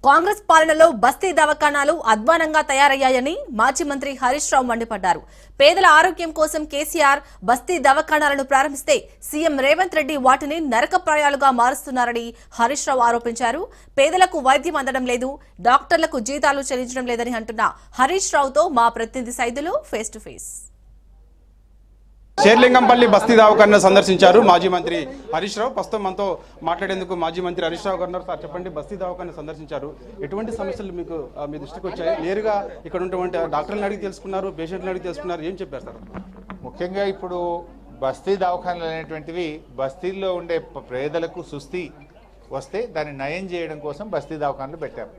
కాంగ్రెస్ పాలనలో బస్తీ దవాఖానాలు అధ్వానంగా తయారయ్యాయని మాజీ మంత్రి హరీష్ రావు మండిపడ్డారు. పేదల ఆరోగ్యం కోసం కేసీఆర్ బస్తీ దవాఖానాలను ప్రారంభిస్తే సీఎం రేవంత్ రెడ్డి వాటిని నరకప్రాయాలుగా మారుస్తున్నారని హరీష్ రావు ఆరోపించారు. పేదలకు వైద్యం అందడం లేదు, డాక్టర్లకు జీతాలు చెల్లించడం లేదని అంటున్న హరీష్ రావుతో మా ప్రతినిధి Saidulu face to face. Serilingampally బస్తీ దవాఖానా సందర్శించారు మాజీ మంత్రి హరీష్ రావు. ప్రస్తుతం మనతో మాట్లాడేందుకు మాజీ మంత్రి హరీష్ రావు గారు. సార్ చెప్పండి, బస్తీ దవాఖానా సందర్శించారు, ఎటువంటి సమస్యలు మీకు మీ దృష్టికి వచ్చాయి? నేరుగా ఇక్కడ ఉన్నటువంటి డాక్టర్లను అడిగి తెలుసుకున్నారు, పేషెంట్లను అడిగి తెలుసుకున్నారు, ఏం చెప్పారు సార్? ముఖ్యంగా ఇప్పుడు బస్తీ దవాఖానాలు అనేటువంటివి బస్తీల్లో ఉండే పేదలకు సుస్థి వస్తే దాన్ని నయం చేయడం కోసం బస్తీ దవాఖానాలు పెట్టారు.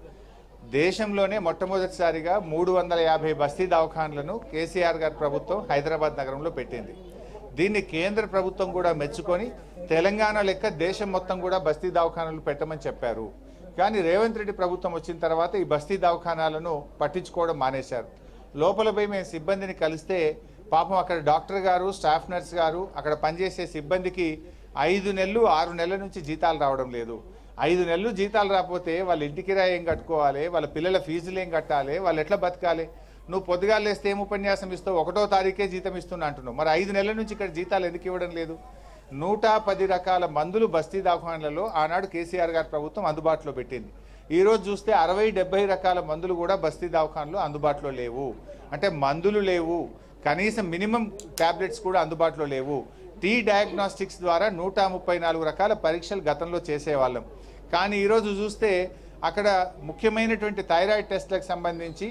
దేశంలోనే మొట్టమొదటిసారిగా 350 బస్తీ దవాఖానాలను కేసీఆర్ గారి ప్రభుత్వం హైదరాబాద్ నగరంలో పెట్టింది. దీన్ని కేంద్ర ప్రభుత్వం కూడా మెచ్చుకొని తెలంగాణ లెక్క దేశం మొత్తం కూడా బస్తీ దవాఖానాలు పెట్టమని చెప్పారు. కానీ రేవంత్ రెడ్డి ప్రభుత్వం వచ్చిన తర్వాత ఈ బస్తీ దవాఖానాలను పట్టించుకోవడం మానేశారు. లోపల పోయి మేము సిబ్బందిని కలిస్తే పాపం అక్కడ డాక్టర్ గారు, స్టాఫ్ నర్స్ గారు, అక్కడ పనిచేసే సిబ్బందికి 5 నెలలు 6 నెలల నుంచి జీతాలు రావడం లేదు. 5 నెలలు జీతాలు రాకపోతే వాళ్ళ ఇంటి కిరాయి ఏం కట్టుకోవాలి, వాళ్ళ పిల్లల ఫీజులు ఏం కట్టాలి, వాళ్ళు ఎట్లా బతకాలి? నువ్వు పొద్దుగాలు లేస్తే ఏం ఉపన్యాసం ఇస్తావు, 1వ తారీఖే జీతం ఇస్తున్నా అంటున్నావు. మరి 5 నెలల నుంచి ఇక్కడ జీతాలు ఎందుకు ఇవ్వడం లేదు? 110 రకాల మందులు బస్తీ దవాఖానాలలో ఆనాడు కేసీఆర్ గారి ప్రభుత్వం అందుబాటులో పెట్టింది. ఈరోజు చూస్తే 60-70 రకాల మందులు కూడా బస్తీ దవాఖానాలో అందుబాటులో లేవు. అంటే మందులు లేవు, కనీసం మినిమం ట్యాబ్లెట్స్ కూడా అందుబాటులో లేవు. టీ డయాగ్నోస్టిక్స్ ద్వారా 134 రకాల పరీక్షలు గతంలో చేసేవాళ్ళం. కానీ ఈరోజు చూస్తే అక్కడ ముఖ్యమైనటువంటి థైరాయిడ్ టెస్ట్లకు సంబంధించి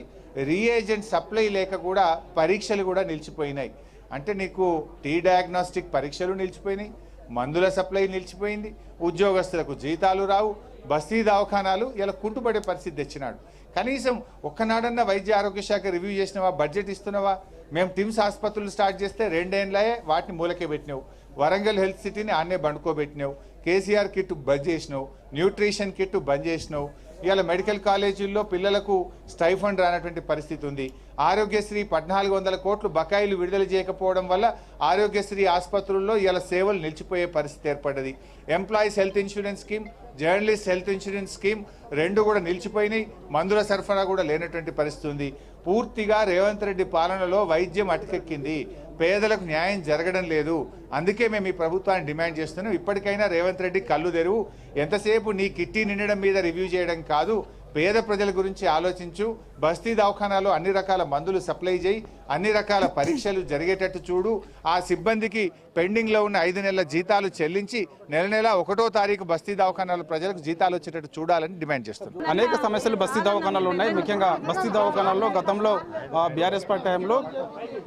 రీఏజెంట్ సప్లై లేక కూడా పరీక్షలు కూడా నిలిచిపోయినాయి. అంటే నీకు టీ డయాగ్నోస్టిక్ పరీక్షలు నిలిచిపోయినాయి, మందుల సప్లై నిలిచిపోయింది, ఉద్యోగస్తులకు జీతాలు రావు, బస్తీ దవాఖానాలు ఇలా కుంటుపడే పరిస్థితి తెచ్చినాడు. కనీసం ఒక్కనాడన్నా వైద్య ఆరోగ్య శాఖ రివ్యూ చేసినవా, బడ్జెట్ ఇస్తున్నావా? మేము టిమ్స్ ఆసుపత్రులు స్టార్ట్ చేస్తే 2 ఏళ్ళే వాటిని మూలకే పెట్టినావు. వరంగల్ హెల్త్ సిటీని ఆన్నే బండుకోబెట్టినావు. కేసీఆర్ కిట్ బంద్ చేసినావు, న్యూట్రిషన్ కిట్ బంద్ చేసినావు. ఇవాళ మెడికల్ కాలేజీల్లో పిల్లలకు స్టైఫండ్ రానటువంటి పరిస్థితి ఉంది. ఆరోగ్యశ్రీ 1400 కోట్లు బకాయిలు విడుదల చేయకపోవడం వల్ల ఆరోగ్యశ్రీ ఆసుపత్రుల్లో ఇవాళ సేవలు నిలిచిపోయే పరిస్థితి ఏర్పడ్డది. Employees health insurance scheme, journalist health insurance scheme 2 కూడా నిలిచిపోయినాయి. మందుల సరఫరా కూడా లేనటువంటి పరిస్థితి ఉంది. పూర్తిగా రేవంత్ రెడ్డి పాలనలో వైద్యం అటకెక్కింది, పేదలకు న్యాయం జరగడం లేదు. అందుకే మేము ఈ ప్రభుత్వాన్ని డిమాండ్ చేస్తున్నాం, ఇప్పటికైనా రేవంత్ రెడ్డి కళ్ళు తెరువు. ఎంతసేపు నీ కిట్టి నిండడం మీద రివ్యూ చేయడం కాదు, పేద ప్రజల గురించి ఆలోచించు. బస్తీ దవాఖానాలో అన్ని రకాల మందులు సప్లై చేయి, అన్ని రకాల పరీక్షలు జరిగేటట్టు చూడు. ఆ సిబ్బందికి పెండింగ్లో ఉన్న 5 నెలల జీతాలు చెల్లించి నెల 1వ తారీఖు బస్తీ దవాఖానాల ప్రజలకు జీతాలు వచ్చేటట్టు చూడాలని డిమాండ్ చేస్తున్నాం. అనేక సమస్యలు బస్తీ దవాఖానాలు ఉన్నాయి. ముఖ్యంగా బస్తీ దవాఖానాల్లో గతంలో బీఆర్ఎస్ పార్టీ టైంలో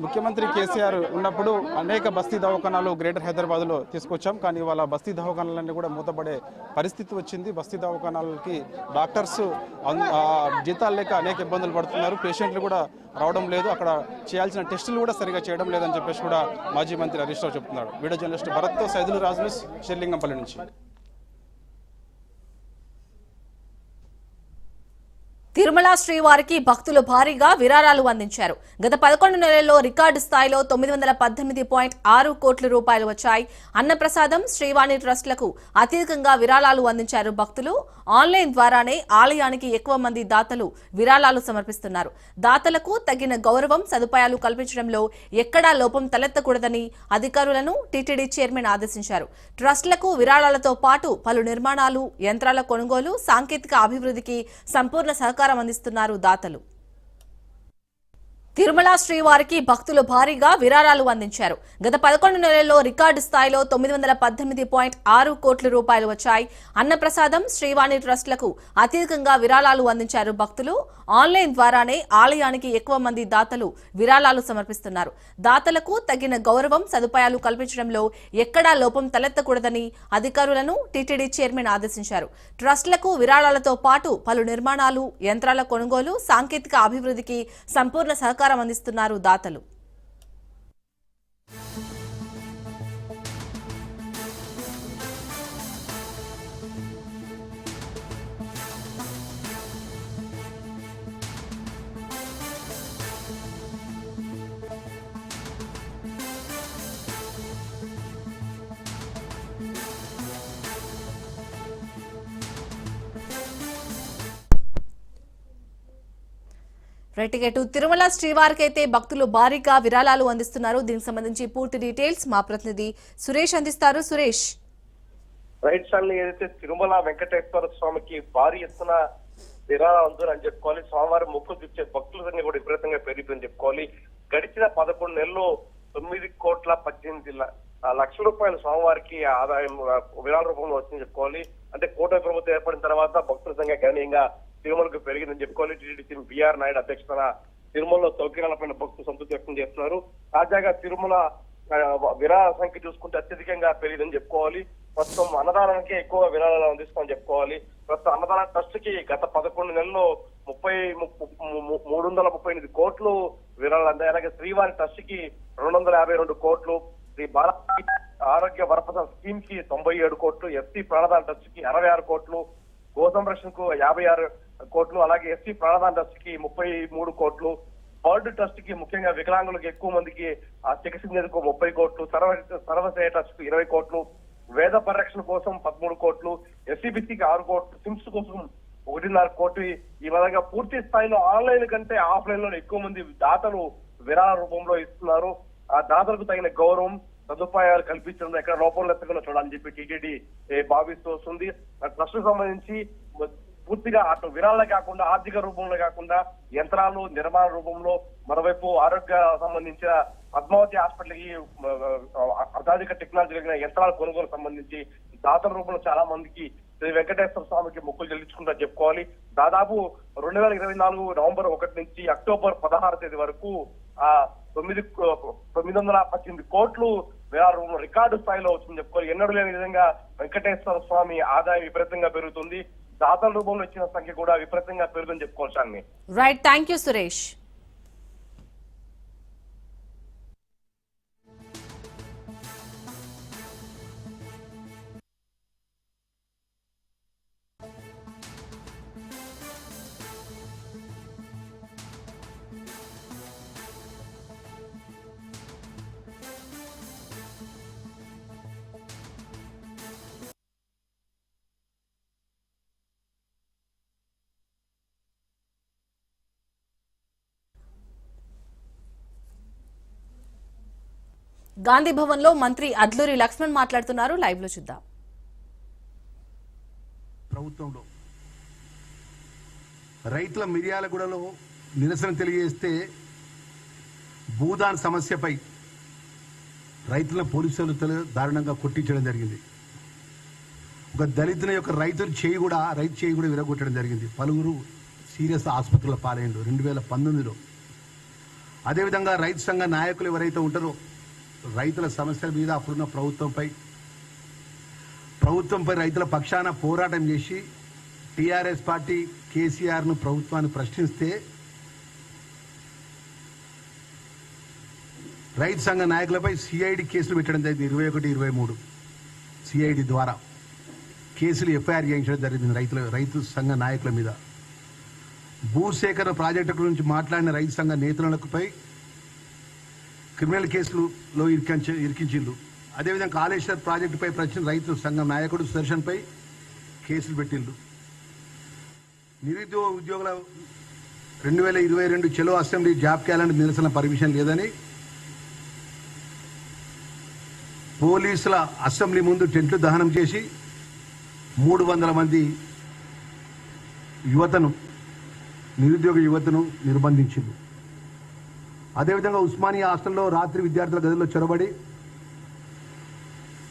ముఖ్యమంత్రి కేసీఆర్ ఉన్నప్పుడు అనేక బస్తీ దవాఖానాలు గ్రేటర్ హైదరాబాద్లో తీసుకొచ్చాం. కానీ ఇవాళ బస్తీ దవాఖానాలన్నీ కూడా మూతపడే పరిస్థితి వచ్చింది. బస్తీ దవాఖానాలకి డాక్టర్స్ జీతాలు లేక అనేక ఇబ్బందులు పడుతున్నారు, పేషెంట్లు కూడా రావడం లేదు, అక్కడ చేయాల్సిన టెస్టులు కూడా సరిగా చేయడం లేదని చెప్పేసి కూడా మాజీ మంత్రి హరీష్ రావు చెప్తున్నాడు. వీడియో జర్నలిస్ట్ భరత్తో సైదులు రాజు, షేర్లింగంపల్లి నుంచి. తిరుమల శ్రీవారికి భక్తులు భారీగా విరాళాలు అందించారు. గత 11 నెలల్లో రికార్డు స్థాయిలో 918.6 కోట్ల రూపాయలు వచ్చాయి. అన్నప్రసాదం, శ్రీవాణి ట్రస్టులకు అత్యధికంగా విరాళాలు అందించారు భక్తులు. ఆన్లైన్ ద్వారానే ఆలయానికి ఎక్కువ మంది దాతలు విరాళాలు సమర్పిస్తున్నారు. దాతలకు తగిన గౌరవం, సదుపాయాలు కల్పించడంలో ఎక్కడా లోపం తలెత్తకూడదని అధికారులను టీటీడీ చైర్మన్ ఆదేశించారు. ట్రస్టులకు విరాళాలతో పాటు పలు నిర్మాణాలు, యంత్రాల కొనుగోలు, సాంకేతిక అభివృద్ధికి సంపూర్ణ సహకారం అందిస్తున్నారు దాతలు. తిరుమల శ్రీవారికి భక్తులు భారీగా విరాళాలు అందించారు. గత 11 నెలల్లో రికార్డు స్థాయిలో 918.6 కోట్ల రూపాయలు వచ్చాయి. అన్నప్రసాదం, శ్రీవాణి ట్రస్టులకు అత్యధికంగా విరాళాలు అందించారు భక్తులు. ఆన్లైన్ ద్వారానే ఆలయానికి ఎక్కువ మంది దాతలు విరాళాలు సమర్పిస్తున్నారు. దాతలకు తగిన గౌరవం, సదుపాయాలు కల్పించడంలో ఎక్కడా లోపం తలెత్తకూడదని అధికారులను టీటీడీ చైర్మన్ ఆదేశించారు. ట్రస్టులకు విరాళాలతో పాటు పలు నిర్మాణాలు, యంత్రాల కొనుగోలు, సాంకేతిక అభివృద్ధికి సంపూర్ణ సహకారం అందిస్తున్నారు దాతలు. రైట్గేటు తిరుమల శ్రీవారికి అయితే భక్తులు భారీగా విరాళాలు అందిస్తున్నారు. దీనికి సంబంధించి పూర్తి డీటెయిల్స్ మా ప్రతినిధి సురేష్ అందిస్తారు. సురేష్, రైట్ సార్లు ఏదైతే తిరుమల వెంకటేశ్వర స్వామికి భారీ ఎత్తున విరాళాలు అందురని చెప్పుకోవాలి. స్వామివారి మొక్కులు తెచ్చే భక్తుల సంఖ్య కూడా విపరీతంగా పెరిగిపోయిందని చెప్పుకోవాలి. గడిచిన 11 నెలల్లో 9,18,00,000 రూపాయలు స్వామివారికి ఆదాయం విరాళ రూపంలో వచ్చిందని చెప్పుకోవాలి. అంటే కూటమి ప్రభుత్వం ఏర్పడిన తర్వాత భక్తుల సంఖ్య గణనీయంగా తిరుమలకు పెరిగిందని చెప్పుకోవాలి. టీటీడీ బిఆర్ నాయుడు అధ్యక్షతన తిరుమలలో సౌకర్యాలపైన భక్తులు సంతృప్తి వ్యక్తం చేస్తున్నారు. తాజాగా తిరుమల విరాళ సంఖ్య చూసుకుంటే అత్యధికంగా పెరిగిందని చెప్పుకోవాలి. ప్రస్తుతం అన్నదానానికి ఎక్కువ విరాళాలు అందిస్తామని చెప్పుకోవాలి. ప్రస్తుతం అన్నదాన ట్రస్ట్ కి గత 11 నెలల్లో 338 కోట్లు విరాళాలు అందాయి. అలాగే శ్రీవారి ట్రస్ట్ కి 252 కోట్లు, శ్రీ బాలాజీ ఆరోగ్య వరప్రసాద స్కీమ్ కి 97 కోట్లు, ఎస్సీ ప్రాణదాన ట్రస్ట్ కి 66 కోట్లు, గో సంరక్షణకు 56 కోట్లు, అలాగే ఎస్సీ ప్రాణదాన ట్రస్ట్ కి 33 కోట్లు, బర్డ్ ట్రస్ట్ కి ముఖ్యంగా వికలాంగులకు ఎక్కువ మందికి చికిత్సించేందుకు 30 కోట్లు, సర్వశ్రేయ ట్రస్ట్ కు 20 కోట్లు, వేద పరిరక్షణ కోసం 13 కోట్లు, ఎస్సీబీసీకి 6 కోట్లు, సిమ్స్ కోసం 1.5 కోట్లు. ఈ విధంగా పూర్తి స్థాయిలో ఆన్లైన్ కంటే ఆఫ్లైన్ లో ఎక్కువ మంది దాతలు విరాళ రూపంలో ఇస్తున్నారు. ఆ దాతలకు తగిన గౌరవం సదుపాయాలు కల్పించడం ఎక్కడ లోపం లేకుండా చూడాలని చెప్పి టీటీడీ భావిస్తూ వస్తుంది. ట్రస్ట్ కు సంబంధించి పూర్తిగా అటు విరాళాలు కాకుండా ఆర్థిక రూపంలో కాకుండా యంత్రాలు నిర్మాణ రూపంలో, మరోవైపు ఆరోగ్య సంబంధించిన పద్మావతి హాస్పిటల్ కి అత్యాధునిక టెక్నాలజీ కలిగిన యంత్రాల కొనుగోలు సంబంధించి దాతల రూపంలో చాలా మందికి శ్రీ వెంకటేశ్వర స్వామికి మొక్కులు చెల్లించుకుంటా చెప్పుకోవాలి. దాదాపు 2024 నవంబర్ 1 నుంచి అక్టోబర్ 16 తేదీ వరకు 918 కోట్లు విరాళ రూపంలో రికార్డు స్థాయిలో వచ్చిందని చెప్పుకోవాలి. ఎన్నడూ లేని విధంగా వెంకటేశ్వర స్వామి ఆదాయం విపరీతంగా పెరుగుతుంది. దాతల రూపంలో ఇచ్చిన సంఖ్య కూడా విపరీతంగా పెరుగుతుందని చెప్పుకోవచ్చు. Right, thank you Suresh. Gandhi Bhavan లో మంత్రి అడ్లూరి లక్ష్మణ్ మాట్లాడుతున్నారు. లైవ్ లో చూద్దాం. ప్రభుత్వంలో రైతుల మిర్యాలగూడలో నిరసన తెలియజేస్తే భూదాన్ సమస్యపై రైతుల పోలీసులు దారుణంగా కొట్టించడం జరిగింది. ఒక దళితుల యొక్క రైతు చేయి కూడా విరగొట్టడం జరిగింది. పలువురు సీరియస్ ఆసుపత్రుల పాలైండు 2019లో. అదేవిధంగా రైతు సంఘ నాయకులు ఎవరైతే ఉంటారో రైతుల సమస్యల మీద అప్పుడున్న ప్రభుత్వంపై రైతుల పక్షాన పోరాటం చేసి టీఆర్ఎస్ పార్టీ కేసీఆర్ను ప్రభుత్వాన్ని ప్రశ్నిస్తే రైతు సంఘ నాయకులపై సిఐడి కేసులు పెట్టడం జరిగింది. 21, 23 సిఐడి ద్వారా కేసులు ఎఫ్ఐఆర్ చేయించడం జరిగింది రైతు సంఘ నాయకుల మీద. భూసేకరణ ప్రాజెక్టు గురించి మాట్లాడిన రైతు సంఘ నేతలపై క్రిమినల్ కేసులలో ఇరికించిండ్రు. అదేవిధంగా కాళేశ్వర్ ప్రాజెక్టుపై ప్రశ్న రైతు సంఘం నాయకుడు సుదర్శన్పై కేసులు పెట్టిండ్రు. నిరుద్యోగ ఉద్యోగుల 2022 చెలో అసెంబ్లీ జాబ్ క్యాలెండర్ నిరసన పర్మిషన్ లేదని పోలీసుల అసెంబ్లీ ముందు టెంట్లు దహనం చేసి 300 మంది నిరుద్యోగ యువతను నిర్బంధించింది. అదేవిధంగా ఉస్మానియా హాస్టల్లో రాత్రి విద్యార్థుల గదుల్లో చొరబడి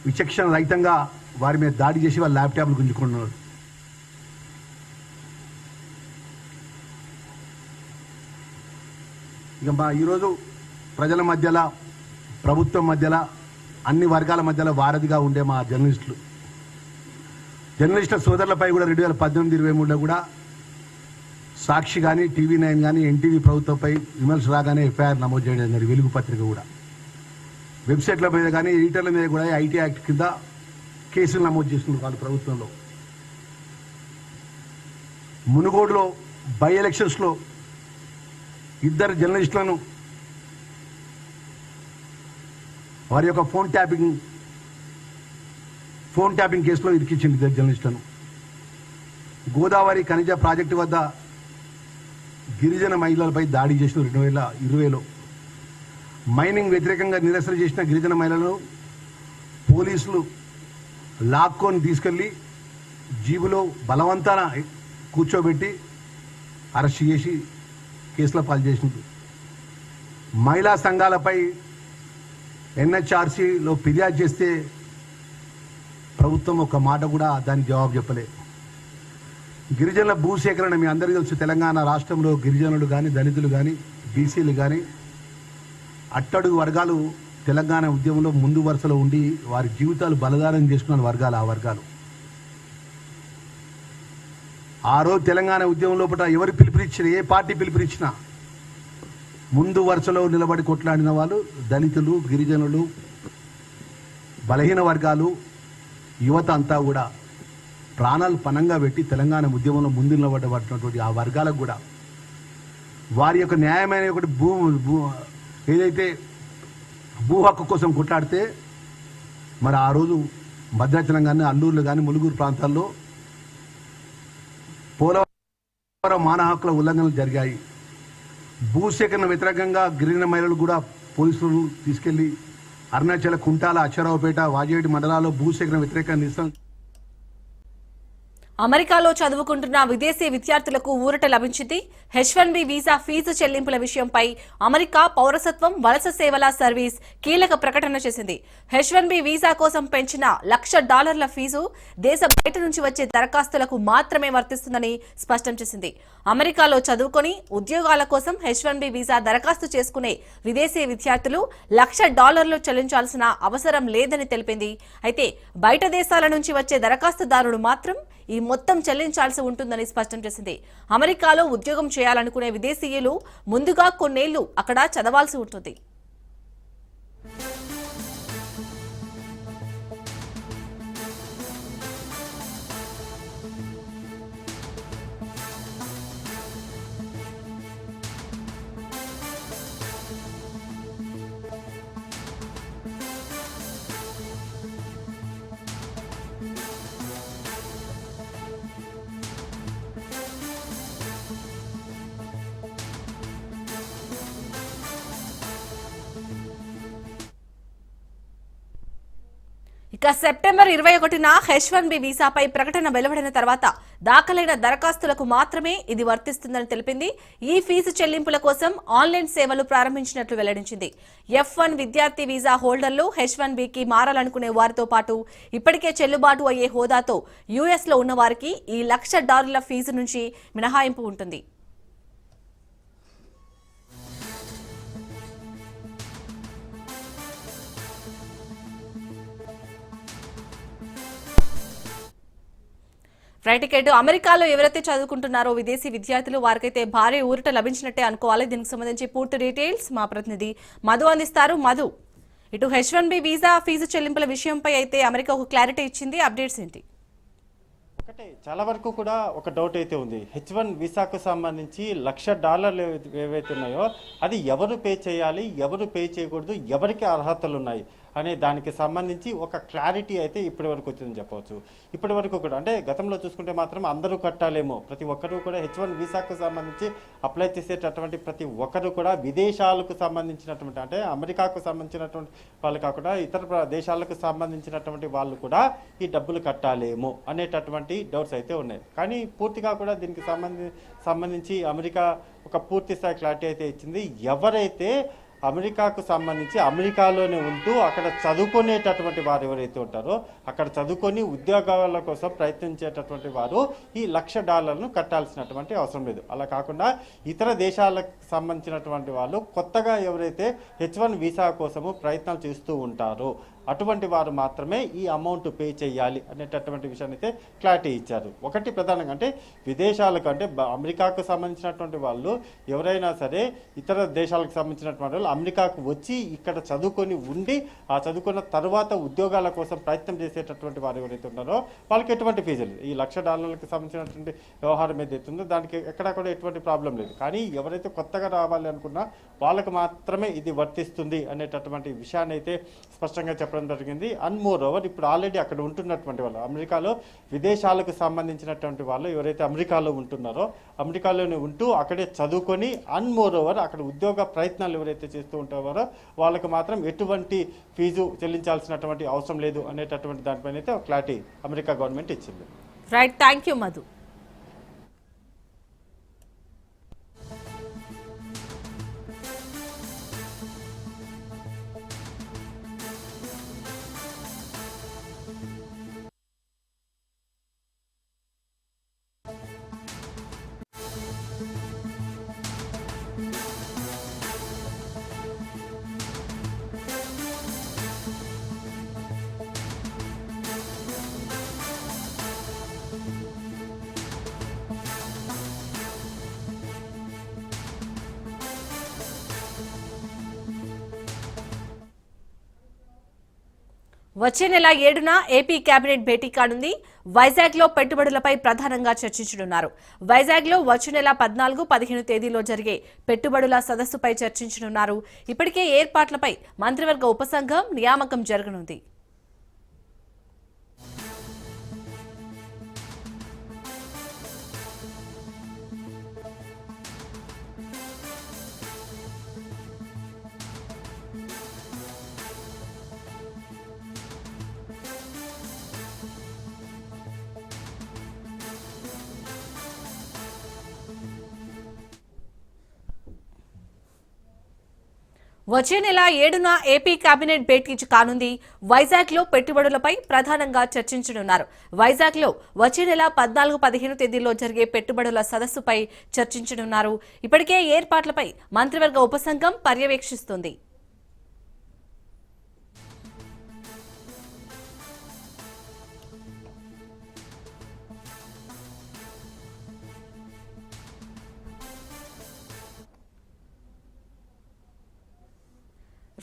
విచక్షణ రహితంగా వారి మీద దాడి చేసి వాళ్ళ ల్యాప్టాప్లు గుంజుకున్నారు. ఇక ఈరోజు ప్రజల మధ్యలో, ప్రభుత్వం మధ్యలో, అన్ని వర్గాల మధ్యలో వారధిగా ఉండే మా జర్నలిస్టుల సోదరులపై కూడా 2018-23లో కూడా సాక్షి కానీ, TV9 కానీ, ఎన్టీవీ ప్రభుత్వంపై విమర్శలు రాగానే ఎఫ్ఐఆర్ నమోదు చేయడం జరిగింది. వెలుగు పత్రిక కూడా వెబ్సైట్ల మీద కానీ ఎడిటర్ల మీద కూడా ఐటీ యాక్ట్ కింద కేసులు నమోదు చేస్తున్నారు వాళ్ళు ప్రభుత్వంలో. మునుగోడులో బై ఎలక్షన్స్లో 2 జర్నలిస్టులను వారి యొక్క ఫోన్ ట్యాపింగ్ కేసులో ఇరికించింది 2 జర్నలిస్టులను. గోదావరి ఖనిజ ప్రాజెక్టు వద్ద గిరిజన మహిళలపై దాడి చేసిన 2020లో మైనింగ్ వ్యతిరేకంగా నిరసన చేసిన గిరిజన మహిళలను పోలీసులు లాక్కొని తీసుకెళ్లి జీబులో బలవంతాన కూర్చోబెట్టి అరెస్ట్ చేసి కేసులో పాలు చేసింది. మహిళా సంఘాలపై NHRCలో ఫిర్యాదు చేస్తే ప్రభుత్వం ఒక మాట కూడా దానికి జవాబు చెప్పలేదు. గిరిజనుల భూసేకరణ మీ అందరికీ తెలుసు. తెలంగాణ రాష్ట్రంలో గిరిజనులు కానీ, దళితులు కానీ, బీసీలు కానీ, అట్టడుగు వర్గాలు తెలంగాణ ఉద్యమంలో ముందు వరుసలో ఉండి వారి జీవితాలు బలిదానం చేసుకున్న వర్గాలు ఆ వర్గాలు. ఆ రోజు తెలంగాణ ఉద్యమం లోపల ఎవరు పిలుపునిచ్చినా, ఏ పార్టీ పిలుపునిచ్చినా ముందు వరుసలో నిలబడి కొట్లాడిన వాళ్ళు దళితులు, గిరిజనులు, బలహీన వర్గాలు, యువత అంతా కూడా ప్రాణాలు పణంగా పెట్టి తెలంగాణ ఉద్యమంలో ముందు నిలబడబడినటువంటి ఆ వర్గాలకు కూడా వారి యొక్క న్యాయమైన ఒకటి ఏదైతే భూ హక్కు కోసం కొట్లాడితే మరి ఆ రోజు భద్రాచలం కానీ, అల్లూరులో కానీ, ములుగురు ప్రాంతాల్లో పోలవరం మానవ హక్కుల ఉల్లంఘనలు జరిగాయి. భూసేకరణ వ్యతిరేకంగా గిరిజన మహిళలు కూడా పోలీసులు తీసుకెళ్లి అరుణాచల, కుంటాల, అచ్చరావుపేట, వాజేటి మండలాల్లో భూసేకరణ వ్యతిరేక నిరసన. అమెరికాలో చదువుకుంటున్న విదేశీ విద్యార్థులకు ఊరట లభించింది. H1B వీసా ఫీజు చెల్లింపుల విషయంపై అమెరికా పౌరసత్వం వలస సేవల సర్వీస్ కీలక ప్రకటన చేసింది. H1B వీసా కోసం పెంచిన $1,00,000 ఫీజు దేశ బయట నుంచి వచ్చే దరఖాస్తులకు మాత్రమే వర్తిస్తుందని స్పష్టం చేసింది. అమెరికాలో చదువుకొని ఉద్యోగాల కోసం H1B వీసా దరఖాస్తు చేసుకునే విదేశీ విద్యార్థులు $1,00,000 చెల్లించాల్సిన అవసరం లేదని తెలిపింది. అయితే బయట దేశాల నుంచి వచ్చే దరఖాస్తుదారులు మాత్రం ఈ మొత్తం చెల్లించాల్సి ఉంటుందని స్పష్టం చేసింది. అమెరికాలో ఉద్యోగం చేయాలనుకునే విదేశీయులు ముందుగా కొన్నేళ్లు అక్కడ చదవాల్సి ఉంటుంది. ఇక సెప్టెంబర్ 21న H1B వీసాపై ప్రకటన వెలువడిన తర్వాత దాఖలైన దరఖాస్తులకు మాత్రమే ఇది వర్తిస్తుందని తెలిపింది. ఈ ఫీజు చెల్లింపుల కోసం ఆన్లైన్ సేవలు ప్రారంభించినట్లు వెల్లడించింది. F1 విద్యార్థి వీసా హోల్డర్లు H1Bకి మారాలనుకునే వారితో పాటు ఇప్పటికే చెల్లుబాటు అయ్యే హోదాతో యుఎస్లో ఉన్న వారికి ఈ $1,00,000 ఫీజు నుంచి మినహాయింపు ఉంటుంది. ఫ్లైట్ టికెట్ అమెరికాలో ఎవరైతే చదువుకుంటున్నారో విదేశీ విద్యార్థులు వారికైతే భారీ ఊరట లభించినట్టే అనుకోవాలి. దీనికి సంబంధించి పూర్తి డీటెయిల్స్ మా ప్రతినిధి మధు అందిస్తారు. మధు, ఇటు H1B వీసా ఫీజు చెల్లింపుల విషయంపై అయితే అమెరికా ఒక క్లారిటీ ఇచ్చింది. అప్డేట్స్ ఏంటి? ఒకటే చాలా వరకు కూడా ఒక డౌట్ అయితే ఉంది. H1 వీసాకు సంబంధించి $1,00,000 ఏవైతే ఉన్నాయో అది ఎవరు పే చేయాలి, ఎవరు పే చేయకూడదు, ఎవరికి అర్హతలు ఉన్నాయి అనే దానికి సంబంధించి ఒక క్లారిటీ అయితే ఇప్పటి వరకు వచ్చిందని చెప్పవచ్చు. ఇప్పటి వరకు కూడా అంటే గతంలో చూసుకుంటే మాత్రం అందరూ కట్టాలేమో, ప్రతి ఒక్కరూ కూడా H1 వీసాకు సంబంధించి అప్లై చేసేటటువంటి ప్రతి ఒక్కరు కూడా విదేశాలకు సంబంధించినటువంటి అంటే అమెరికాకు సంబంధించినటువంటి వాళ్ళు కాకుండా ఇతర దేశాలకు సంబంధించినటువంటి వాళ్ళు కూడా ఈ డబ్బులు కట్టాలేమో అనేటటువంటి డౌట్స్ అయితే ఉన్నాయి. కానీ పూర్తిగా కూడా దీనికి సంబంధించి అమెరికా ఒక పూర్తి స్థాయి క్లారిటీ అయితే ఇచ్చింది. ఎవరైతే అమెరికాకు సంబంధించి అమెరికాలోనే ఉంటూ అక్కడ చదువుకునేటటువంటి వారు ఎవరైతే ఉంటారో అక్కడ చదువుకొని ఉద్యోగాల కోసం ప్రయత్నించేటటువంటి వారు ఈ $1,00,000 కట్టాల్సినటువంటి అవసరం లేదు. అలా కాకుండా ఇతర దేశాలకు సంబంధించినటువంటి వాళ్ళు కొత్తగా ఎవరైతే H1 వీసా కోసము ప్రయత్నాలు చేస్తూ ఉంటారో అటువంటి వారు మాత్రమే ఈ అమౌంట్ పే చేయాలి అనేటటువంటి విషయాన్ని అయితే క్లారిటీ ఇచ్చారు. ఒకటి ప్రధానంగా అంటే విదేశాలకు అంటే అమెరికాకు సంబంధించినటువంటి వాళ్ళు ఎవరైనా సరే ఇతర దేశాలకు సంబంధించినటువంటి వాళ్ళు అమెరికాకు వచ్చి ఇక్కడ చదువుకొని ఉండి ఆ చదువుకున్న తర్వాత ఉద్యోగాల కోసం ప్రయత్నం చేసేటటువంటి వారు ఎవరైతే ఉన్నారో వాళ్ళకి ఎటువంటి ఫీజు లేదు. ఈ $1,00,000కి సంబంధించినటువంటి వ్యవహారం ఏదైతే ఉందో దానికి ఎక్కడా కూడా ఎటువంటి ప్రాబ్లం లేదు. కానీ ఎవరైతే కొత్తగా రావాలి అనుకున్నా వాళ్ళకు మాత్రమే ఇది వర్తిస్తుంది అనేటటువంటి విషయాన్ని అయితే స్పష్టంగా చెప్పారు. చెప్పడం జరిగింది. అండ్ మోర్ ఓవర్ ఇప్పుడు ఆల్రెడీ అక్కడ ఉంటున్నటువంటి వాళ్ళు, అమెరికాలో విదేశాలకు సంబంధించినటువంటి వాళ్ళు ఎవరైతే అమెరికాలో ఉంటున్నారో, అమెరికాలోనే ఉంటూ అక్కడే చదువుకొని అండ్ మోర్ ఓవర్ అక్కడ ఉద్యోగ ప్రయత్నాలు ఎవరైతే చేస్తూ ఉంటారో వాళ్ళకు మాత్రం ఎటువంటి ఫీజు చెల్లించాల్సినటువంటి అవసరం లేదు అనేటటువంటి దానిపైన అయితే ఒక క్లారిటీ అమెరికా గవర్నమెంట్ ఇచ్చింది. Right, thank you Madhu. వచ్చే నెల 7న ఏపీ కేబినెట్ భేటీ కానుంది. వైజాగ్ లో పెట్టుబడులపై ప్రధానంగా చర్చించనున్నారు. వైజాగ్ లో వచ్చే నెల 14, 15 తేదీలో జరిగే పెట్టుబడుల సదస్సుపై చర్చించనున్నారు. ఇప్పటికే ఏర్పాట్లపై మంత్రివర్గ ఉపసంఘం నియామకం జరగనుంది. వచ్చే నెల 7న ఏపీ కేబినెట్ భేటీ కానుంది. వైజాగ్ లో పెట్టుబడులపై ప్రధానంగా చర్చించనున్నారు. వైజాగ్ లో వచ్చే నెల 14, 15 తేదీల్లో జరిగే పెట్టుబడుల సదస్సుపై చర్చించనున్నారు. ఇప్పటికే ఏర్పాట్లపై మంత్రివర్గ ఉపసంఘం పర్యవేక్షిస్తుంది.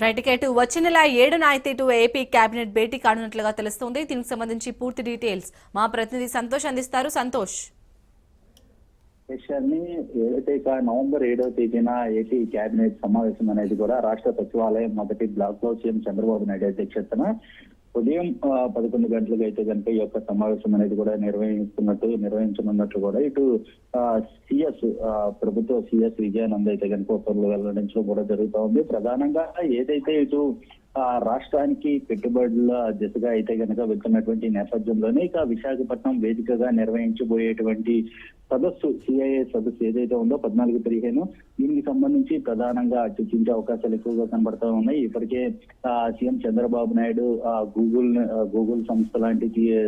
రైట్, ఇటు వచ్చే నెల 7న అయితే ఏపీ కేబినెట్ భేటీ కానున్నట్లుగా తెలుస్తోంది. దీనికి సంబంధించి పూర్తి డీటెయిల్స్ మా ప్రతినిధి సంతోష్ అందిస్తారు. సంతోష్, విషయాన్ని ఏదైతే నవంబర్ 7వ తేదీన ఏపీ కేబినెట్ సమావేశం అనేది కూడా రాష్ట్ర సచివాలయం మొదటి బ్లాక్ లో సీఎం చంద్రబాబు నాయుడు అధ్యక్షతన ఉదయం 11 గంటలకు అయితే కనుక ఈ యొక్క సమావేశం అనేది కూడా నిర్వహించనున్నట్లు కూడా ఇటు సిఎస్ ప్రభుత్వ సిఎస్ విజయానంద్ అయితే కనుక ఉత్తర్వులు వెల్లడించడం కూడా జరుగుతూ ఉంది. ప్రధానంగా ఏదైతే ఇటు రాష్ట్రానికి పెట్టుబడుల దిశగా అయితే కనుక వెళ్తున్నటువంటి నేపథ్యంలోనే ఇక విశాఖపట్నం వేదికగా నిర్వహించబోయేటువంటి సదస్సు, సిఐఏ సదస్సు ఏదైతే ఉందో 14, 15 దీనికి సంబంధించి ప్రధానంగా చర్చించే అవకాశాలు ఎక్కువగా కనబడతా ఉన్నాయి. ఇప్పటికే సీఎం చంద్రబాబు నాయుడు గూగుల్ సంస్థ లాంటి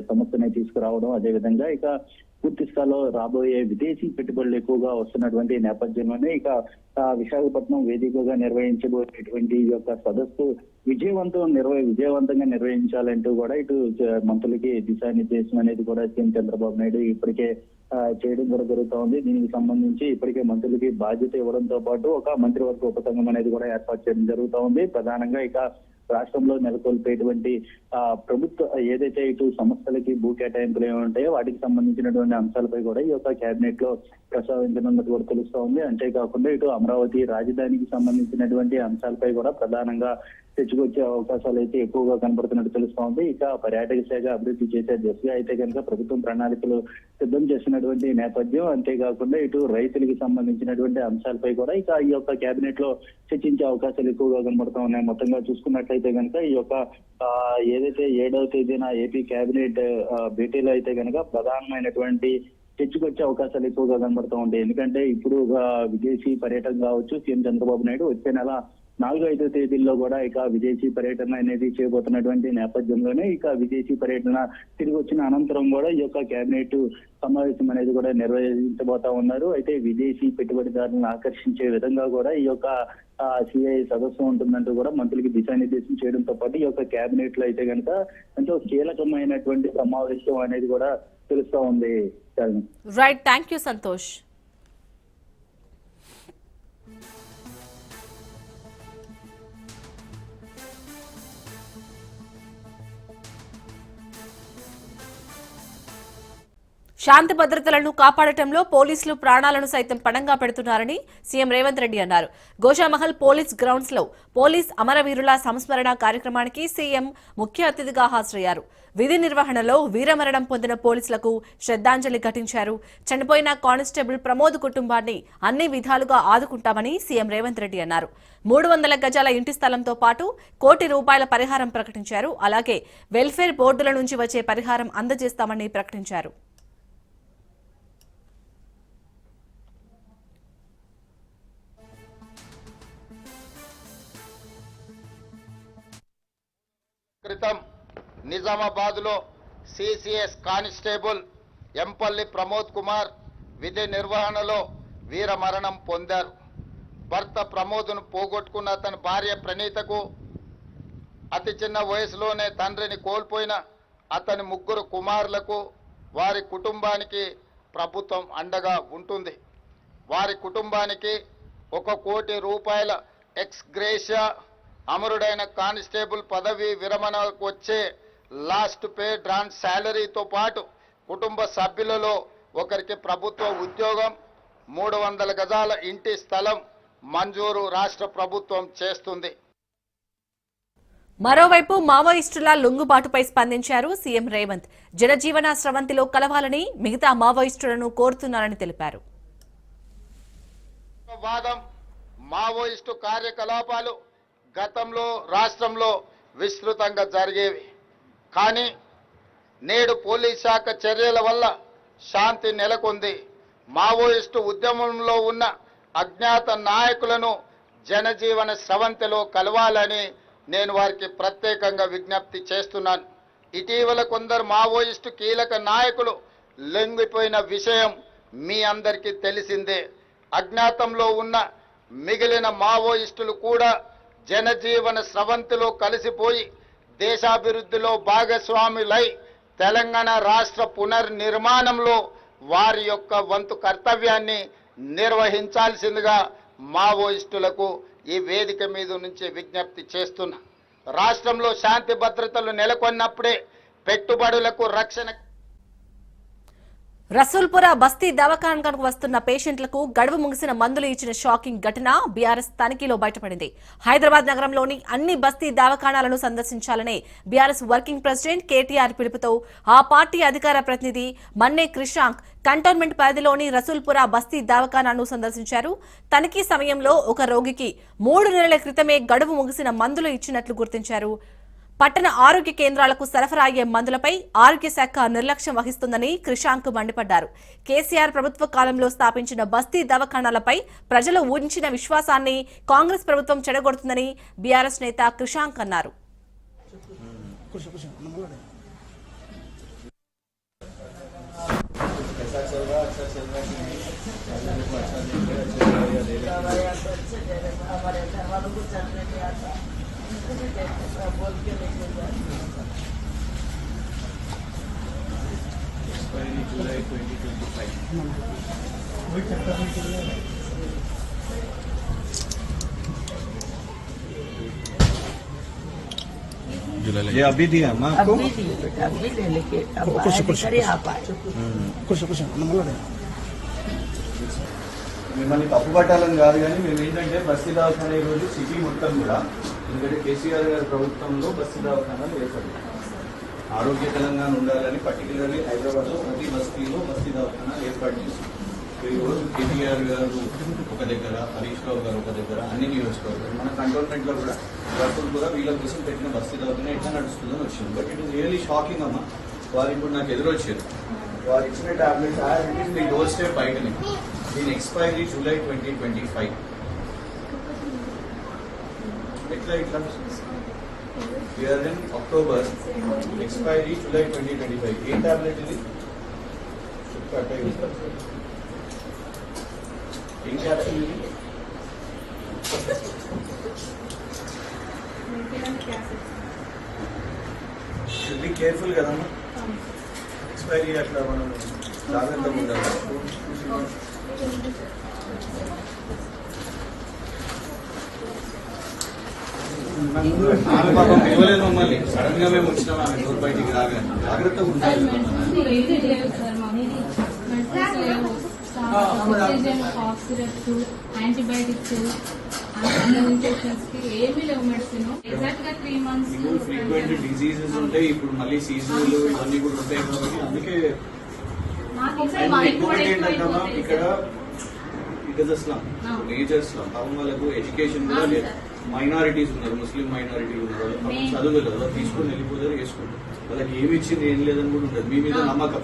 సంస్థని తీసుకురావడం, అదేవిధంగా ఇక పూర్తి స్థాయిలో రాబోయే విదేశీ పెట్టుబడులు ఎక్కువగా వస్తున్నటువంటి నేపథ్యంలోనే ఇక విశాఖపట్నం వేదికగా నిర్వహించబోయేటువంటి ఈ యొక్క సదస్సు విజయవంతంగా నిర్వహించాలంటూ కూడా ఇటు మంత్రులకి దిశానిర్దేశం అనేది కూడా సీఎం చంద్రబాబు నాయుడు ఇప్పటికే చేయడం కూడా జరుగుతూ ఉంది. దీనికి సంబంధించి ఇప్పటికే మంత్రులకి బాధ్యత ఇవ్వడంతో పాటు ఒక మంత్రివర్గ ఉపసంఘం అనేది కూడా ఏర్పాటు చేయడం జరుగుతూ ఉంది. ప్రధానంగా ఇక రాష్ట్రంలో నెలకొల్పేటువంటి ప్రభుత్వ ఏదైతే ఇటు సంస్థలకి భూ కేటాయింపులు ఏమి ఉంటాయో వాటికి సంబంధించినటువంటి అంశాలపై కూడా ఈ యొక్క కేబినెట్ లో ప్రస్తావించనున్నట్టు కూడా తెలుస్తూ ఉంది. అంతేకాకుండా ఇటు అమరావతి రాజధానికి సంబంధించినటువంటి అంశాలపై కూడా ప్రధానంగా తెచ్చుకొచ్చే అవకాశాలు అయితే ఎక్కువగా కనబడుతున్నట్టు తెలుస్తూ ఉంది. ఇక పర్యాటక శాఖ అభివృద్ధి చేసే దిశగా అయితే కనుక ప్రభుత్వం ప్రణాళికలు సిద్ధం చేసినటువంటి నేపథ్యం. అంతేకాకుండా ఇటు రైతులకి సంబంధించినటువంటి అంశాలపై కూడా ఇక ఈ యొక్క కేబినెట్ లో చర్చించే అవకాశాలు ఎక్కువగా కనబడుతూ ఉన్నాయి. మొత్తంగా చూసుకున్నట్లయితే కనుక ఈ యొక్క ఏదైతే 7వ తేదీన ఏపీ కేబినెట్ భేటీలో అయితే కనుక ప్రధానమైనటువంటి తెచ్చుకొచ్చే అవకాశాలు ఎక్కువగా కనబడుతూ ఉంటాయి. ఎందుకంటే ఇప్పుడు విదేశీ పర్యటన కావచ్చు, సీఎం చంద్రబాబు నాయుడు వచ్చే నెల 4, 5 తేదీల్లో కూడా ఇక విదేశీ పర్యటన అనేది చేయబోతున్నటువంటి నేపథ్యంలోనే ఇక విదేశీ పర్యటన తిరిగి వచ్చిన అనంతరం కూడా ఈ యొక్క కేబినెట్ సమావేశం అనేది కూడా నిర్వహించబోతా ఉన్నారు. అయితే విదేశీ పెట్టుబడిదారులను ఆకర్షించే విధంగా కూడా ఈ యొక్క సిఐ సదస్సు ఉంటుందంటూ కూడా మంత్రులకి దిశానిర్దేశం చేయడంతో పాటు ఈ యొక్క కేబినెట్ లో అయితే కనుక ఎంతో కీలకమైనటువంటి సమావేశం అనేది కూడా తెలుస్తా ఉంది. Right, thank you Santosh. శాంతి భద్రతలను కాపాడటంలో పోలీసులు ప్రాణాలను సైతం పణంగా పెడుతున్నారని సీఎం రేవంత్ రెడ్డి అన్నారు. గోషామహల్ పోలీస్ గ్రౌండ్స్ లో పోలీస్ అమరవీరుల సంస్మరణ కార్యక్రమానికి సీఎం ముఖ్య అతిథిగా హాజరయ్యారు. విధి నిర్వహణలో వీరమరణం పొందిన పోలీసులకు శ్రద్ధాంజలి ఘటించారు. చనిపోయిన కానిస్టేబుల్ ప్రమోద్ కుటుంబాన్ని అన్ని విధాలుగా ఆదుకుంటామని సీఎం రేవంత్ రెడ్డి అన్నారు. 300 గజాల ఇంటి స్థలంతో పాటు ₹1 కోటి పరిహారం ప్రకటించారు. అలాగే వెల్ఫేర్ బోర్డుల నుంచి వచ్చే పరిహారం అందజేస్తామని ప్రకటించారు. క్రితం నిజామాబాద్లో సిసిఎస్ కానిస్టేబుల్ ఎంపల్లి ప్రమోద్ కుమార్ విధి నిర్వహణలో వీరమరణం పొందారు. భర్త ప్రమోద్ను పోగొట్టుకున్న అతని భార్య ప్రణీతకు అతి చిన్న వయసులోనే తండ్రిని కోల్పోయిన అతని 3 కుమారులకు వారి కుటుంబానికి ప్రభుత్వం అండగా ఉంటుంది. వారి కుటుంబానికి ₹1 కోటి ఎక్స్ గ్రేషియా, అమరుడైన కానిస్టేబుల్ పదవి విరమణకు వచ్చే లాస్ట్ పే డ్రాన్ శాలరీతో పాటు కుటుంబ సభ్యులలో ఒకరికి ప్రభుత్వ ఉద్యోగం, 300 గజాల ఇంటి స్థలం మంజూరు రాష్ట్ర ప్రభుత్వం చేస్తుంది. మరోవైపు మావోయిస్టుల లొంగుబాటుపై స్పందించారు సీఎం రేవంత్. జనజీవన స్రవంతిలో కలవాలని మిగతా మావోయిస్టులను కోరుతున్నారని తెలిపారు. మావోయిస్టు కార్యకలాపాలు గతంలో రాష్ట్రంలో విస్తృతంగా జరిగేవి. కానీ నేడు పోలీస్ శాఖ చర్యల వల్ల శాంతి నెలకొంది. మావోయిస్టు ఉద్యమంలో ఉన్న అజ్ఞాత నాయకులను జనజీవన స్రవంతిలో కలవాలని నేను వారికి ప్రత్యేకంగా విజ్ఞప్తి చేస్తున్నాను. ఇటీవల కొందరు మావోయిస్టు కీలక నాయకులు లొంగిపోయిన విషయం మీ అందరికీ తెలిసిందే. అజ్ఞాతంలో ఉన్న మిగిలిన మావోయిస్టులు కూడా జనజీవన స్రవంతిలో కలిసిపోయి దేశాభివృద్ధిలో భాగస్వాములై తెలంగాణ రాష్ట్ర పునర్నిర్మాణంలో వారి యొక్క వంతు కర్తవ్యాన్ని నిర్వహించాల్సిందిగా మావోయిస్టులకు ఈ వేదిక మీద నుంచి విజ్ఞప్తి చేస్తున్నా. రాష్ట్రంలో శాంతి భద్రతలు నెలకొన్నప్పుడే పెట్టుబడులకు రక్షణ. రసూల్పుర బస్తీ దవాఖానకు వస్తున్న పేషెంట్లకు గడువు ముగిసిన మందులు ఇచ్చిన షాకింగ్ ఘటన బీఆర్ఎస్ తనిఖీలో బయటపడింది. హైదరాబాద్ నగరంలోని అన్ని బస్తీ దవాఖానాలను సందర్శించాలని బీఆర్ఎస్ వర్కింగ్ ప్రెసిడెంట్ కేటీఆర్ పిలుపుతో ఆ పార్టీ అధికార ప్రతినిధి మన్నే క్రిషాంక్ కంటోన్మెంట్ పరిధిలోని రసూల్పుర బస్తీ దవాఖానాను సందర్శించారు. తనిఖీ సమయంలో ఒక రోగికి 3 నెలల క్రితమే గడువు ముగిసిన మందులు ఇచ్చినట్లు గుర్తించారు. పట్టణ ఆరోగ్య కేంద్రాలకు సరఫరా అయ్యే మందులపై ఆరోగ్య శాఖ నిర్లక్ష్యం వహిస్తుందని క్రిషాంక్ మండిపడ్డారు. కేసీఆర్ ప్రభుత్వ కాలంలో స్థాపించిన బస్తీ దవాఖానాలపై ప్రజలు ఉంచిన విశ్వాసాన్ని కాంగ్రెస్ ప్రభుత్వం చెడగొడుతుందని బీఆర్ఎస్ నేత క్రిషాంక్ అన్నారు. ये अभी दिया मैं आपको अभी ले लेके कुछ आप आए कुछ మిమ్మల్ని తప్పు పట్టాలని కాదు, కానీ మేము ఏంటంటే బస్తీ దవాఖానా ఈరోజు సిటీ మొత్తం కూడా, ఎందుకంటే కేసీఆర్ గారి ప్రభుత్వంలో బస్తీ దవాఖానాలు ఏర్పడి ఆరోగ్య తెలంగాణ ఉండాలని పర్టికులర్లీ హైదరాబాద్లో ప్రతి బస్తీలో బస్తీ దవాఖానాలు ఏర్పాటు చేశారు. ఈరోజు కేటీఆర్ గారు ఒక దగ్గర, హరీష్ రావు గారు ఒక దగ్గర, అన్ని నియోజకవర్గాలు మన కంటోన్మెంట్లో కూడా వర్కులు కూడా వీళ్ళ కోసం పెట్టిన బస్తీ దవాఖానా ఎట్లా నడుస్తుందని వచ్చింది. But it is really shocking అమ్మా. వారు ఇప్పుడు నాకు ఎదురొచ్చారు, వారు ఇచ్చిన టాబ్లెట్స్ మీ డోర్ స్టెప్ బయటనే. దీని ఎక్స్పైరీ జూలై 2025. ఎట్లా year in October, expiry July 2025. A tablet ఇది? ఏం క్యాప్సూల్ ఇది? షుడ్ బి కేర్ఫుల్ కదమ్మా. ఎక్స్పైరీ అట్లా మనం జాగ్రత్తగా ఉండాలి. ఇవ్వలేదు మమ్మల్ని, సడన్ గా మేము వచ్చినాం. ఆమె డోర్ బయటికి రాగానే జాగ్రత్తగా ఉండాలి. Oxygen, cough syrups, antibiotics, infections కి ఏమీ లేవు మెడిసిన్. ఎగ్జాక్ట్ గా 3 months ఫ్రీక్వెంట్ డిసీజెస్ ఉంటాయి, ఇప్పుడు మళ్ళీ సీజనల్ ఇవన్నీ కూడా ఉంటాయి కాబట్టి అందుకే ఇంకొకటి ఏంటంటే ఇక్కడ it is slum, major slum. పాపం వాళ్ళకు ఎడ్యుకేషన్ కూడా లేదు. మైనారిటీస్ ఉన్నారు, ముస్లిం మైనారిటీ ఉన్నారు, వాళ్ళు చదువులేదు, వాళ్ళు తీసుకుని వెళ్ళిపోతారు, వేసుకుంటారు. వాళ్ళకి ఏమి ఇచ్చింది ఏం లేదని కూడా ఉండదు. మీ మీద నమ్మకం,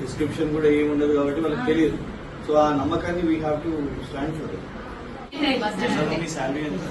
డిస్క్రిప్షన్ కూడా ఏమి ఉండదు కాబట్టి వాళ్ళకి తెలియదు. సో ఆ నమ్మకాన్ని we have to stand for that. Me salary ఎంత?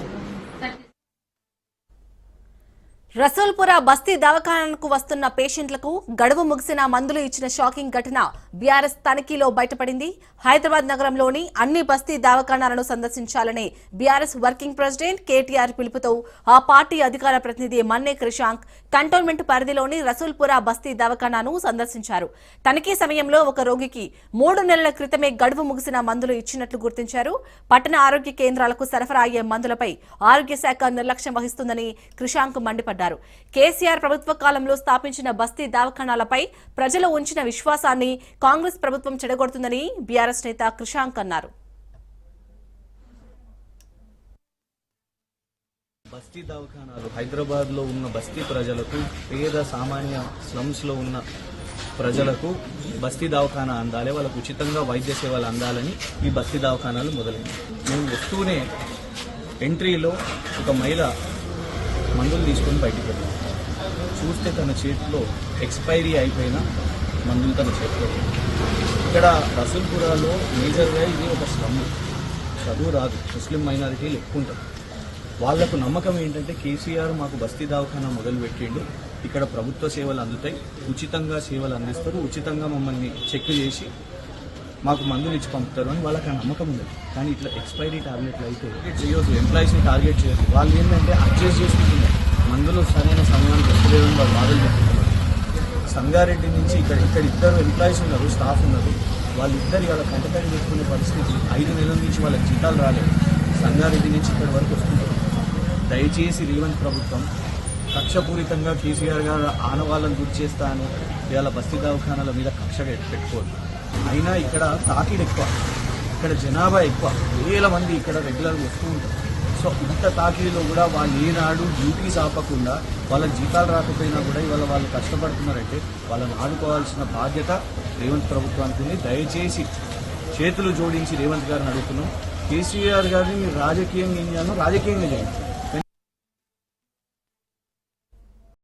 రసూల్పుర బస్తీ దవాఖానాకు వస్తున్న పేషెంట్లకు గడువు ముగిసిన మందులు ఇచ్చిన షాకింగ్ ఘటన బీఆర్ఎస్ తనిఖీలో బయటపడింది. హైదరాబాద్ నగరంలోని అన్ని బస్తీ దవాఖానాలను సందర్శించాలని బీఆర్ఎస్ వర్కింగ్ ప్రెసిడెంట్ కేటీఆర్ పిలుపుతో ఆ పార్టీ అధికార ప్రతినిధి మన్నే క్రిషాంక్ కంటోన్మెంట్ పరిధిలోని రసూల్పుర బస్తీ దవాఖానాను సందర్శించారు. తనిఖీ సమయంలో ఒక రోగికి 3 నెలల క్రితమే గడువు ముగిసిన మందులు ఇచ్చినట్లు గుర్తించారు. పట్టణ ఆరోగ్య కేంద్రాలకు సరఫరా అయ్యే మందులపై ఆరోగ్య శాఖ నిర్లక్ష్యం వహిస్తుందని క్రిషాంక్ మండిపడ్డారు. కేసీఆర్ ప్రభుత్వ కాలంలో స్థాపించిన బస్తీ దవాఖానాలపై ప్రజలు ఉంచిన విశ్వాసాన్ని కాంగ్రెస్ ప్రభుత్వం చెడగొడుతుందని బీఆర్ఎస్ నేత క్రిషాంక్ అన్నారు. బస్తీ దవాఖానాలు హైదరాబాద్ లో ఉన్న బస్తీ ప్రజలకు, పేద సామాన్య స్లమ్స్ లో ఉన్న ప్రజలకు బస్తీ దవాఖానా అందాలి, వాళ్ళకు ఉచితంగా వైద్య సేవలు అందాలని ఈ బస్తీ దవాఖానాలు మొదలైనవి. మేము వస్తూనే ఎంట్రీలో ఒక మహిళ మందులు తీసుకొని బయటికి వెళ్ళాం. చూస్తే తన చేతిలో ఎక్స్పైరీ అయిపోయిన మందులు తన చేతిలో. ఇక్కడ రసూల్పురాలో మేజర్గా ఇది ఒక స్లమ్, చదువు రాదు, ముస్లిం మైనారిటీలు ఎక్కువ ఉంటారు. వాళ్లకు నమ్మకం ఏంటంటే కేసీఆర్ మాకు బస్తీ దవాఖానా మొదలుపెట్టిండు, ఇక్కడ ప్రభుత్వ సేవలు అందుతాయి, ఉచితంగా సేవలు అందిస్తారు, ఉచితంగా మమ్మల్ని చెక్ చేసి మాకు మందులు ఇచ్చి పంపుతారు అని వాళ్ళకి ఆ నమ్మకం ఉంది. కానీ ఇట్లా ఎక్స్పైరీ టాబ్లెట్లు అయితే చేయొద్దు, ఎంప్లాయీస్ని టార్గెట్ చేయొద్దు. వాళ్ళు ఏంటంటే అడ్జస్ట్ చేసుకుంటున్నారు, మందులు సరైన సమయానికి వస్తలేదని వాళ్ళు బాధలు చెప్తున్నారు. సంగారెడ్డి నుంచి ఇక్కడ 2 ఎంప్లాయీస్ ఉన్నారు, స్టాఫ్ ఉన్నారు, వాళ్ళిద్దరు వాళ్ళ కంటకాయలు పెట్టుకునే పరిస్థితి. 5 నెలల నుంచి వాళ్ళకి జీతాలు రాలేదు. సంగారెడ్డి నుంచి ఇక్కడి వరకు వస్తుంటారు. దయచేసి రేవంత్ ప్రభుత్వం కక్షపూరితంగా కేసీఆర్ గారు ఆనవాళ్ళను గుర్తు చేస్తా అని ఇవాళ బస్తీ దవాఖానాల మీద కక్ష పెట్టుకోవద్దు. అయినా ఇక్కడ తాకిడి ఎక్కువ, ఇక్కడ జనాభా ఎక్కువ, వేల మంది ఇక్కడ రెగ్యులర్గా వస్తూ ఉంటారు. సో ఇంత తాకిడిలో కూడా వాళ్ళు ఏనాడు డ్యూటీస్ ఆపకుండా వాళ్ళ జీతాలు రాకపోయినా కూడా ఇవాళ వాళ్ళు కష్టపడుతున్నారంటే వాళ్ళని ఆడుకోవాల్సిన బాధ్యత రేవంత్ ప్రభుత్వానికి ఉంది. దయచేసి చేతులు జోడించి రేవంత్ గారిని అడుగుతున్నాం, కేసీఆర్ గారిని మీరు రాజకీయంగా ఏం చేయాలో రాజకీయంగా చేయండి.